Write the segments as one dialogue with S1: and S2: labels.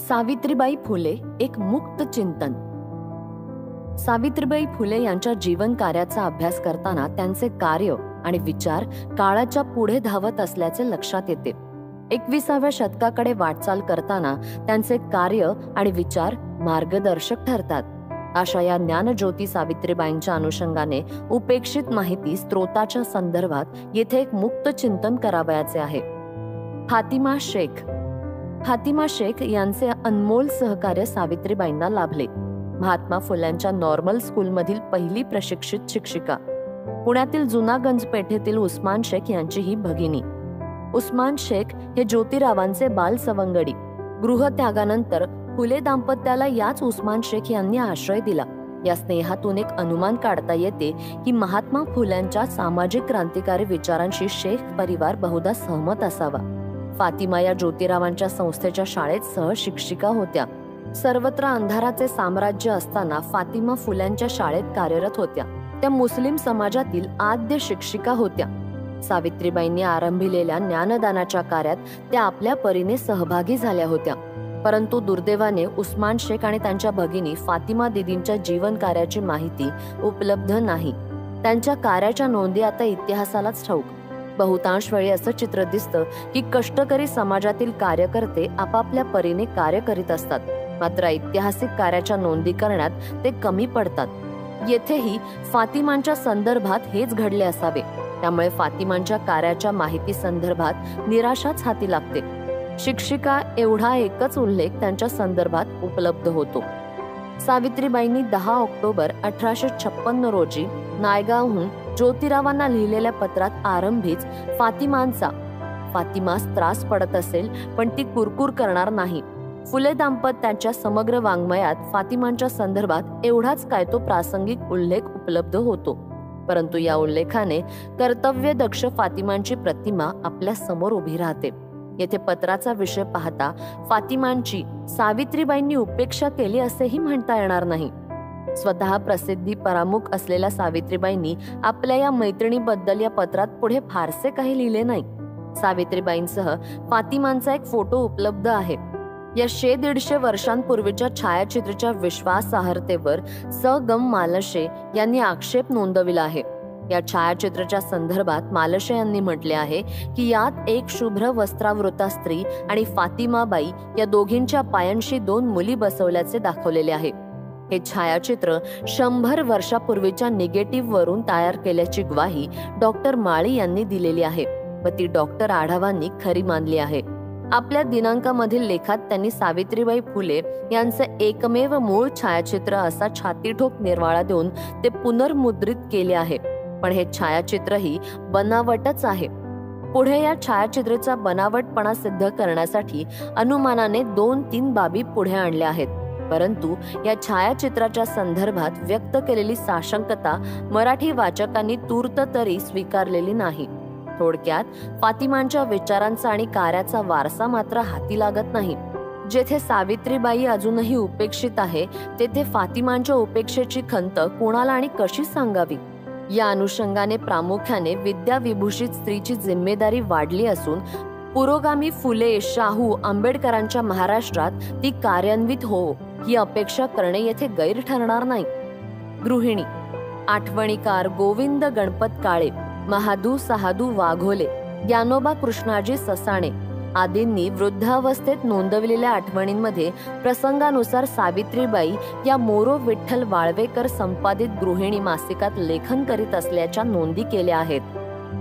S1: सावित्रीबाई फुले एक मुक्त चिंतन. सावित्रीबाई फुले यांच्या जीवन कार्याचा अभ्यास करताना त्यांचे कार्य आणि विचार काळाच्या पुढे धावत असल्याचे लक्षात येते. 21व्या शतकाकडे वाटचाल करताना त्यांचे कार्य आणि विचार मार्गदर्शक ठरतात. अशा या ज्ञानज्योती सावित्रीबाईंच्या अनुषंगाने उपेक्षित माहिती स्त्रोताच्या संदर्भात येथे एक मुक्त चिंतन करावयाचे आहे. फातिमा शेख यांचे अनमोल सहकार्य सावित्रीबाईंना लाभले. महात्मा फुल्यांच्या नॉर्मल स्कूलमधील पहिली प्रशिक्षित शिक्षिका. पुण्यातील जुनागंज पेठेतील उस्मान शेख यांची ही भगिनी. उस्मान शेख हे ज्योतिरावांचे बाल सवंगडी. गृहत्यागानंतर फुले दाम्पत्याला याच उस्मान शेख यांनी आश्रय दिला. या स्नेहातून एक अनुमान काढता येते की महात्मा फुल्यांच्या सामाजिक क्रांतिकारी विचारांशी शेख परिवार बहुधा सहमत असावा. फातिमा या ज्योतिरावांच्या संस्थेच्या शाळेत सहशिक्षिका होत्या. सर्वत्र अंधाराचे साम्राज्य असताना फातिमा फुल्यांच्या शाळेत कार्यरत होत्या. त्या मुस्लिम समाजातील आद्य शिक्षिका होत्या. सावित्रीबाईंनी आरंभिलेल्या ज्ञानदानाच्या कार्यात त्या आपल्या परीने सहभागी झाल्या होत्या. परंतु दुर्दैवाने उस्मान शेख आणि त्यांच्या भगिनी फातिमा दीदींच्या जीवन कार्याची माहिती उपलब्ध नाही. त्यांच्या कार्याच्या नोंदी आता इतिहासालाच ठाऊक. बहुतांश वेळी असं चित्र दिसतं की कष्टकरी समाजातील कार्यकर्ते आपापल्या परीने कार्य करीत असतात, मात्र ऐतिहासिक कार्याच्या नोंदी करण्यात ते कमी पडतात. येथेही फातिमांच्या संदर्भात हेच घडले असावे. त्यामुळे फातिमांच्या कार्याच्या माहिती संदर्भात निराशाच हाती लागते. शिक्षिका एवढा एकच उल्लेख त्यांच्या संदर्भात उपलब्ध होतो. सावित्रीबाईंनी 10 ऑक्टोबर 1856 रोजी नायगावहून ज्योतिरावांना लिहिलेल्या पत्रात आरंभीच फातिमास त्रास पडत असेल पण ती कुरकुर करणार नाही. फुले दाम्पत्याच्या समग्र वाङ्मयात फातिमांच्या संदर्भात एवढाच काय तो प्रासंगिक उल्लेख उपलब्ध होतो. परंतु या उल्लेखाने कर्तव्यदक्ष फातिमांची प्रतिमा आपल्या समोर उभी राहते. येथे पत्राचा विषय पाहता फातिमांची सावित्रीबाईंनी उपेक्षा केली असेही म्हणता येणार नाही. स्वतः प्रसिद्धी परामुख असलेल्या सावित्रीबाईंनी आपल्या या मैत्रिणीबद्दल या पत्रात पुढे फारसे काही लिहिले नाही. सावित्रीबाईंसह फातिमांचा एक फोटो उपलब्ध आहे. या 100-150 वर्षांपूर्वीच्या छायाचित्राच्या विश्वासार्हतेवर स. गम मालशे यांनी आक्षेप नोंदविला आहे. या छायाचित्राच्या संदर्भात मालशे यांनी म्हटले आहे की यात एक शुभ्र वस्त्रावृता स्त्री आणि फातिमाबाई या दोघींच्या पायांशी 2 मुली बसवल्याचे दाखवलेले आहे. हे छायाचित्र 100 वर्षापूर्वीच्या निगेटिव्ह वरून तयार केल्याची ग्वाही डॉक्टर माळी यांनी दिलेली आहे व ती डॉक्टर आढावांनी खरी मानली आहे. आपल्या दिनांकामधील लेखात त्यांनी सावित्रीबाई फुले यांचे एकमेव मूळ छायाचित्र असा छातीठोक निर्वाळा देऊन ते पुनर्मुद्रित केले आहे. पण हे छायाचित्रही बनावटच आहे. पुढे या छायाचित्राचा बनावटपणा सिद्ध करण्यासाठी अनुमानाने 2-3 बाबी पुढे आणल्या आहेत. परंतु या छायाचित्राच्या संदर्भात व्यक्त केलेली साशंकता मराठी वाचकांनी तूर्त तरी स्वीकारलेली नाही. थोडक्यात फातिमांच्या विचारांचा आणि कार्याचा वारसा मात्र हाती लागत नाही. जेथे सावित्रीबाई अजूनही उपेक्षित आहे तेथे फातिमांच्या उपेक्षेची खंत कोणाला आणि कशी सांगावी. या अनुषंगाने प्रामुख्याने विद्याविभूषित स्त्रीची जिम्मेदारी वाढली असून पुरोगामी फुले, शाहू, आंबेडकरांच्या महाराष्ट्रात ती कार्यान्वित हो ही अपेक्षा करणे येथे गैर ठरणार नाही. गृहिणी, आठवणीकार गोविंद गणपत काळे, महादू सहादू वाघोले, ज्ञानोबा कृष्णाजी ससाणे आदींनी वृद्धावस्थेत नोंदवलेल्या आठवणींमध्ये प्रसंगानुसार सावित्रीबाई या मोरो विठ्ठल वाळवेकर संपादित गृहिणी मासिकात लेखन करीत असल्याच्या नोंदी केल्या आहेत.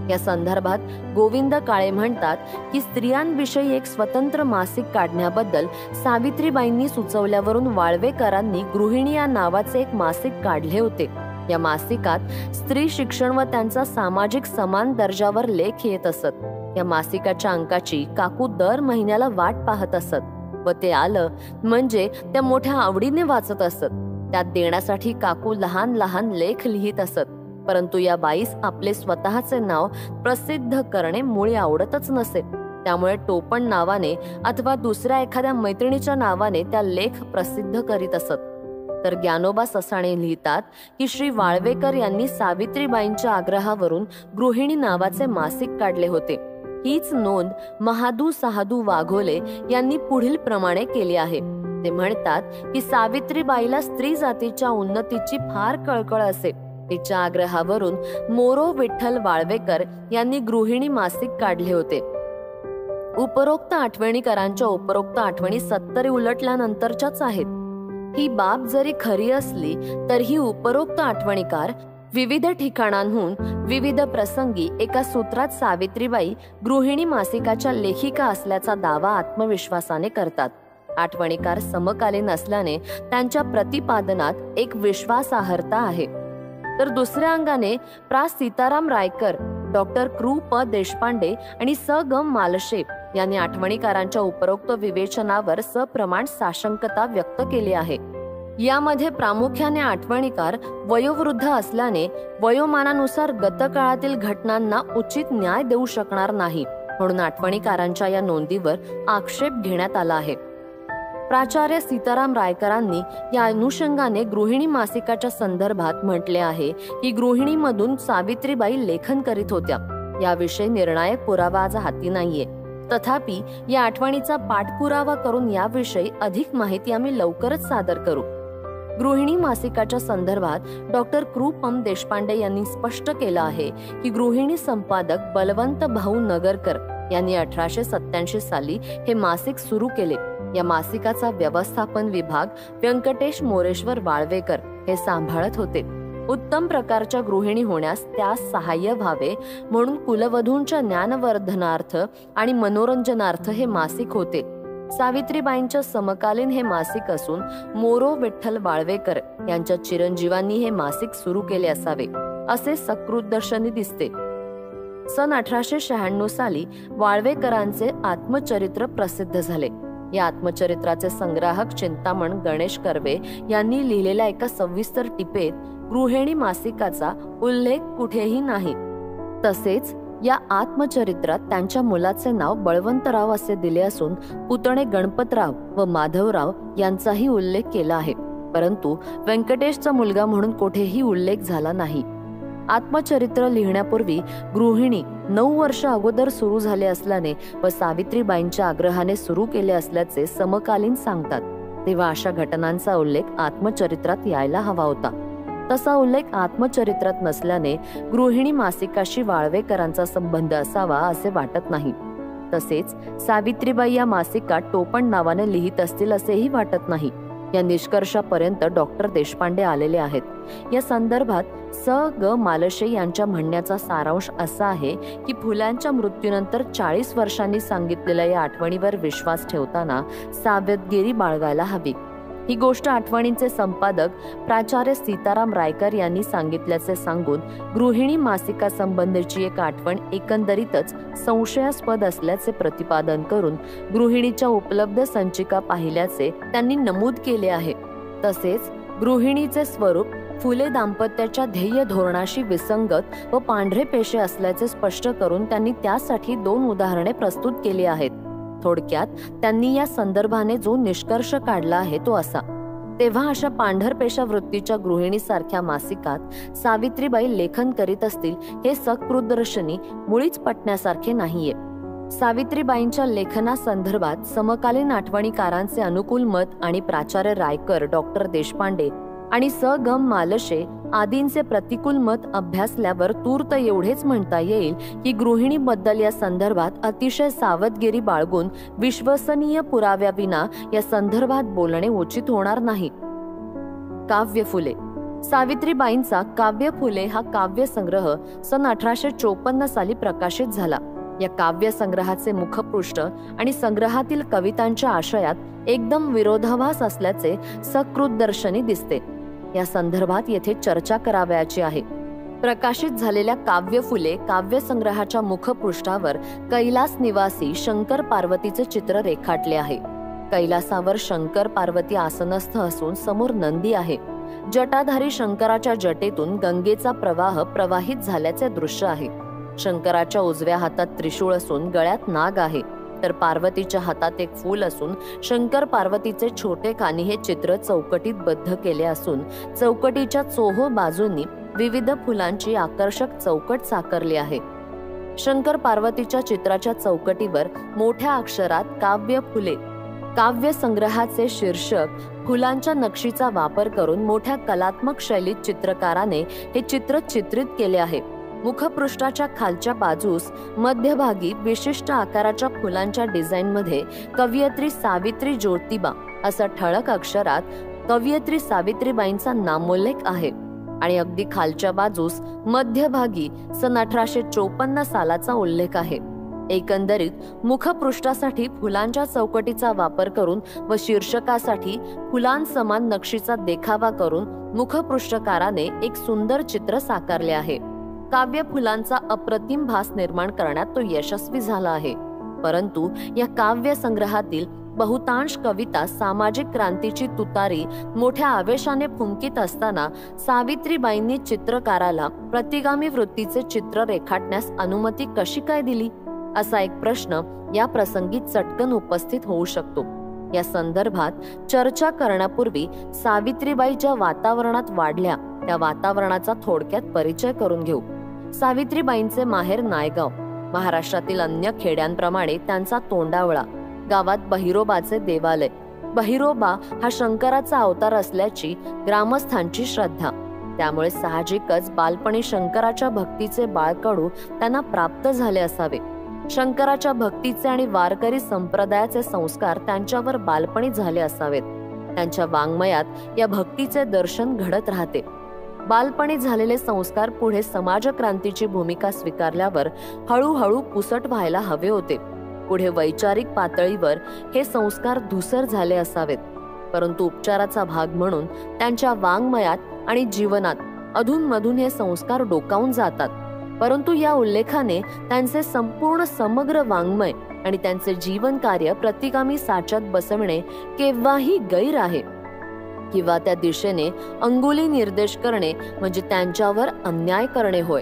S1: या संदर्भात गोविंद काळे म्हणतात की स्त्रियांविषयी एक स्वतंत्र मासिक काढण्याबद्दल सावित्रीबाईंनी सुचवल्यावरून वाळवेकरांनी गृहिणी या नावाचे एक मासिक काढले होते. या मासिकात स्त्री शिक्षण व त्यांचा सामाजिक समान दर्जावर लेख येत असत. या मासिकाच्या अंकाची काकू दर महिन्याला वाट पाहत असत व ते आलं म्हणजे त्या मोठ्या आवडीने वाचत असत. त्यात देण्यासाठी काकू लहान लहान लेख लिहित असत. परंतु या बाईस आपले स्वतःचे नाव प्रसिद्ध करणे मुळी आवडतच नसे. त्यामुळे टोपण नावाने अथवा दुसऱ्या एखाद्या मैत्रिणीच्या नावाने त्या लेख प्रसिद्ध करीत असत. तर ज्ञानोबा ससाणे लिहितात की श्री वाळवेकर यांनी सावित्रीबाईंच्या आग्रहावरून गृहिणी नावाचे मासिक काढले होते. हीच नोंद महादू सहादू वाघोले यांनी पुढील प्रमाणे केली आहे. ते म्हणतात की सावित्रीबाईला स्त्री जातीच्या उन्नतीची फार कळकळ असे. तिच्या आग्रहावरून मोरो विठ्ठल वाळवेकर यांनी गृहिणी मासिक काढले होते. उपरोक्त आठवणीकरांच्या उपरोक्त आठवणी 70 उलटल्यानंतरच्याच आहेत. ही बाब जरी खरी असली तरीही उपरोक्त आठवणीकार विविध ठिकाणांहून विविध प्रसंगी एका सूत्रात सावित्रीबाई गृहिणी मासिकाच्या लेखिका असल्याचा दावा आत्मविश्वासाने करतात. आठवणीकार समकालीन असल्याने त्यांच्या प्रतिपादनात एक विश्वासार्हता आहे. तर दुसऱ्या अंगाने प्रा सीताराम रायकर, डॉक्टर कृ प देशपांडे आणि स ग मालशे यांनी आठवणीकारांच्या उपरोक्त विवेचनावर सप्रमाण साशंकता व्यक्त केली आहे. यामध्ये प्रामुख्याने आठवणीकार वयोवृद्ध असल्याने वयोमानानुसार गतकाळातील घटनांना उचित न्याय देऊ शकणार नाही म्हणून आठवणीकारांच्या या नोंदीवर आक्षेप घेण्यात आला आहे. प्राचार्य सीताराम रायकरांनी या अनुषंगाने गृहिणी मासिकाच्या संदर्भात म्हटले आहे की गृहिणीमधून सावित्रीबाई लेखन करीत होत्या. याविषयी निर्णायक पुरावा आज हाती नाहीये. तथापि या आठवणीचा पाठपुरावा करून याविषयी अधिक माहिती आम्ही लवकरच सादर करू. गृहिणी मासिकाच्या संदर्भात डॉक्टर कृ पं देशपांडे यांनी स्पष्ट केलं आहे की गृहिणी संपादक बलवंत भाऊ नगरकर यांनी 1887 साली हे मासिक सुरू केले. या मासिकाचा व्यवस्थापन विभाग व्यंकटेश मोरेश्वर वाळवेकर हे सांभाळत होते. उत्तम प्रकारच्या गृहिणी होण्यास त्यास सहाय्य व्हावे म्हणून कुलवधूंच्या ज्ञानवर्धनार्थ आणि मनोरंजनार्थ हे मासिक होते. सावित्रीबाईंच्या समकालीन हे मासिक असून मोरो विठ्ठल वाळवेकर यांच्या चिरंजीवांनी हे मासिक सुरू केले असावे असे सकृतदर्शनी दिसते. सन 1896 साली वाळवेकरांचे आत्मचरित्र प्रसिद्ध झाले. या आत्मचरित्राचे संग्राहक चिंतामण गणेश कर्वे यांनी लिहिलेल्या एका सविस्तर टिपेत गृहिणी मासिकाचा उल्लेख कुठेही नाही. तसेच या आत्मचरित्रात त्यांच्या मुलाचे नाव बळवंतराव असे दिले असून पुतणे गणपतराव व माधवराव यांचाही उल्लेख केला आहे, परंतु व्यंकटेशचा मुलगा म्हणून कुठेही उल्लेख झाला नाही. आत्मचरित्र लिहिण्यापूर्वी गृहिणी 9 वर्ष अगोदर सुरू झाले असल्याने व सावित्रीबाईंच्या आग्रहाने सुरू केले असल्याचे समकालीन सांगतात. तेव्हा अशा घटनांचा उल्लेख आत्मचरित्रात यायला हवा होता. तसा उल्लेख आत्मचरित्रात नसल्याने गृहिणी मासिकाशी वाळवेकरांचा संबंध असावा असे वाटत नाही. तसेच सावित्रीबाई या मासिकात टोपण नावाने लिहित असतील असेही वाटत नाही. या निष्कर्षापर्यंत डॉक्टर देशपांडे आलेले आहेत. या संदर्भात स ग मालशे यांच्या म्हणण्याचा सारांश असा आहे की फुलांच्या मृत्यूनंतर 40 वर्षांनी सांगितलेल्या या आठवणीवर विश्वास ठेवताना सावधगिरी बाळगायला हवी. ही गोष्ट आठवणींचे संपादक प्राचार्य सीताराम रायकर यांनी सांगितल्याचे सांगून गृहिणी मासिका संबंधीची एक आठवण एकंदरीतच संशयास्पद असल्याचे प्रतिपादन करून गृहिणीच्या उपलब्ध संचिका पाहिल्याचे त्यांनी नमूद केले आहे. तसेच गृहिणीचे स्वरूप फुले दाम्पत्याच्या ध्येय धोरणाशी विसंगत व पांढरे पेशे असल्याचे स्पष्ट करून त्यांनी त्यासाठी 2 उदाहरणे प्रस्तुत केली आहेत. थोडक्यात त्यांनी या संदर्भाने जो निष्कर्ष काढला आहे तो असा: तेव्हा अशा पांढरपेशा वृत्तीच्या गृहिणीसारख्या मासिकात सावित्रीबाई लेखन करीत असतील हे सकृतदर्शनी मुळीच पटण्यासारखे नाहीये. सावित्रीबाईंच्या लेखनासंदर्भात समकालीन आठवणीकारांचे अनुकूल मत आणि प्राचार्य रायकर, डॉक्टर देशपांडे आणि स ग मालशे आदींचे प्रतिकूल मत अभ्यासल्यावर तूर्त एवढेच म्हणता येईल की गृहिणीबद्दल या संदर्भात अतिशय सावधगिरी बाळगून विश्वसनीय पुराव्याविना या संदर्भात बोलणे उचित होणार नाही. काव्य फुले. सावित्रीबाईंचा काव्य फुले हा काव्यसंग्रह सन 1854 साली प्रकाशित झाला. या काव्य संग्रहाचे मुखपृष्ठ आणि संग्रहातील कवितांच्या आशयात एकदम विरोधाभास असल्याचे सकृतदर्शनी दिसते. या संदर्भात येथे चर्चा करावयाची आहे. प्रकाशित झालेल्या काव्य फुले काव्य संग्रहाच्या मुखपृष्ठावर कैलास निवासी शंकर पार्वतीचे चित्र रेखाटले आहे. कैलासावर शंकर पार्वती आसनस्थ असून समोर नंदी आहे. जटाधारी शंकराच्या जटेतून गंगेचा प्रवाह प्रवाहित झाल्याचे दृश्य आहे. शंकराच्या उजव्या हातात त्रिशूळ असून गळ्यात नाग आहे, तर पार्वतीच्या हातात एक फूल असून शंकर पार्वतीचे छोटे कानी हे चित्र चौकटीत बद्ध केले असून चौकटीच्या चोहो बाजूंनी विविध फुलांची आकर्षक चौकट साकारली आहे. शंकर पार्वतीच्या चित्राच्या चौकटीवर मोठ्या अक्षरात काव्य फुले काव्य संग्रहाचे शीर्षक फुलांच्या नक्षीचा वापर करून मोठ्या कलात्मक शैलीत चित्रकाराने हे चित्र चित्रित केले आहे. मुखपृष्ठाच्या खालच्या बाजूस मध्यभागी विशिष्ट आकाराच्या फुलांच्या डिझाईनमध्ये कवयित्री सावित्री ज्योतिबा असा ठळक अक्षरात कवयित्री सावित्रीबाईंचा नामोल्लेख आहे आणि अगदी खालच्या बाजूस मध्यभागी सन 1854 सालाचा उल्लेख आहे. एकंदरीत मुखपृष्ठासाठी फुलांच्या चौकटीचा वापर करून व शीर्षकासाठी फुलांसमान नक्षीचा देखावा करून मुखपृष्ठकाराने एक सुंदर चित्र साकारले आहे. काव्य फुलांचा अप्रतिम भास निर्माण करण्यात तो यशस्वी झाला आहे. परंतु या काव्य संग्रहातील बहुतांश कविता सामाजिक क्रांतीची तुतारी मोठ्या आवेशाने फुंकीत असताना सावित्रीबाईंनी चित्रकाराला प्रतिगामी वृत्तीचे चित्र रेखाटण्यास अनुमती कशी काय दिली, असा एक प्रश्न या प्रसंगी चटकन उपस्थित होऊ शकतो. या संदर्भात चर्चा करण्यापूर्वी सावित्रीबाई ज्या वातावरणात वाढल्या त्या वातावरणाचा थोडक्यात परिचय करून घेऊ. सावित्रीबाईंचे माहेर नायगाव. महाराष्ट्रातील अन्य खेड्यांप्रमाणे त्यांचा तोंडावळा. गावात बहिरोबाचे देवालय. बहिरोबा हा शंकराचा अवतार असल्याची ग्रामस्थांची श्रद्धा. त्यामुळे साहजिकच बालपणी शंकराच्या भक्तीचे बाळकडू त्यांना प्राप्त झाले असावे. शंकराच्या भक्तीचे आणि वारकरी संप्रदायाचे संस्कार त्यांच्यावर बालपणी झाले असावेत. त्यांच्या वाङ्मयात या भक्तीचे दर्शन घडत राहते. बालपणी झालेले संस्कार पुढे समाजक्रांतीची भूमिका स्वीकारल्यावर हळूहळू पुसट व्हायला हवे होते. पुढे वैचारिक पातळीवर हे संस्कार धूसर झाले असावेत. परंतु उपचाराचा भाग म्हणून त्यांच्या वाङ्मयात आणि जीवनात अधूनमधून हे संस्कार डोकावून जातात. परंतु या उल्लेखाने त्यांचे संपूर्ण समग्र वाङ्मय आणि त्यांचे जीवन कार्य प्रतिगामी साच्यात बसविणे केव्हाही गैर आहे किंवा त्या दिशेने अंगुली निर्देश करणे म्हणजे त्यांच्यावर अन्याय करणे होय.